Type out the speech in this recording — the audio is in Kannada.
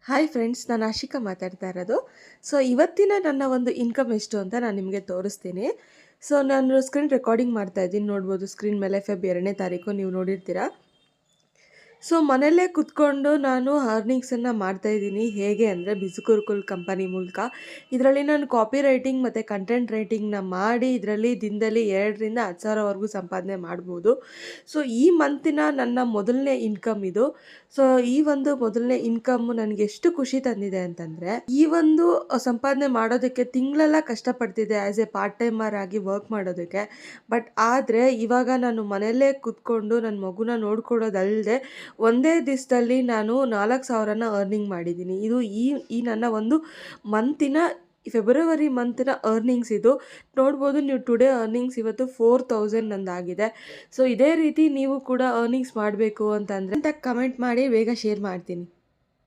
ಹಾಯ್ ಫ್ರೆಂಡ್ಸ್, ನಾನು ಆಶಿಕಾ ಮಾತಾಡ್ತಾ ಇರೋದು. ಸೊ ಇವತ್ತಿನ ನನ್ನ ಒಂದು ಇನ್ಕಮ್ ಎಷ್ಟು ಅಂತ ನಾನು ನಿಮಗೆ ತೋರಿಸ್ತೀನಿ. ಸೊ ನಾನು ಸ್ಕ್ರೀನ್ ರೆಕಾರ್ಡಿಂಗ್ ಮಾಡ್ತಾ ಇದ್ದೀನಿ, ನೋಡ್ಬೋದು ಸ್ಕ್ರೀನ್ ಮೇಲೆ. ಫೆಬ್ 2ನೇ ತಾರೀಕು ನೀವು ನೋಡಿರ್ತೀರಾ. ಸೊ ಮನೆಯಲ್ಲೇ ಕುತ್ಕೊಂಡು ನಾನು ಅರ್ನಿಂಗ್ಸನ್ನು ಮಾಡ್ತಾಯಿದ್ದೀನಿ. ಹೇಗೆ ಅಂದರೆ ಬಿಸುಕುರ್ಕುಲ್ ಕಂಪನಿ ಮೂಲಕ. ಇದರಲ್ಲಿ ನಾನು ಕಾಪಿ ರೈಟಿಂಗ್ ಮತ್ತು ಕಂಟೆಂಟ್ ರೈಟಿಂಗ್ನ ಮಾಡಿ ಇದರಲ್ಲಿ ದಿನದಲ್ಲಿ 2ರಿಂದ 10,000ವರೆಗೂ ಸಂಪಾದನೆ ಮಾಡ್ಬೋದು. ಸೊ ಈ ಮಂತಿನ ನನ್ನ ಮೊದಲನೇ ಇನ್ಕಮ್ ಇದು. ಸೊ ಈ ಒಂದು ಮೊದಲನೇ ಇನ್ಕಮ್ಮು ನನಗೆ ಎಷ್ಟು ಖುಷಿ ತಂದಿದೆ ಅಂತಂದರೆ, ಈ ಒಂದು ಸಂಪಾದನೆ ಮಾಡೋದಕ್ಕೆ ತಿಂಗಳೆಲ್ಲ ಕಷ್ಟಪಡ್ತಿದ್ದೆ ಆ್ಯಸ್ ಎ ಪಾರ್ಟ್ ಟೈಮರ್ ಆಗಿ ವರ್ಕ್ ಮಾಡೋದಕ್ಕೆ. ಬಟ್ ಆದರೆ ಇವಾಗ ನಾನು ಮನೆಯಲ್ಲೇ ಕುತ್ಕೊಂಡು ನನ್ನ ಮಗುನ ನೋಡ್ಕೊಳ್ಳೋದಲ್ಲದೆ ಒಂದೇ ದಿವಸದಲ್ಲಿ ನಾನು 4,000ನ ಅರ್ನಿಂಗ್ ಮಾಡಿದ್ದೀನಿ. ಇದು ಈ ಈ ನನ್ನ ಒಂದು ಮಂತಿನ ಫೆಬ್ರವರಿ ಮಂತಿನ ಅರ್ನಿಂಗ್ಸ್ ಇದು. ನೋಡ್ಬೋದು ನೀವು, ಟುಡೇ ಅರ್ನಿಂಗ್ಸ್ ಇವತ್ತು 4,000 ನಂದಾಗಿದೆ. ಸೊ ಇದೇ ರೀತಿ ನೀವು ಕೂಡ ಅರ್ನಿಂಗ್ಸ್ ಮಾಡಬೇಕು ಅಂತಂದರೆ ಕಮೆಂಟ್ ಮಾಡಿ, ಬೇಗ ಶೇರ್ ಮಾಡ್ತೀನಿ.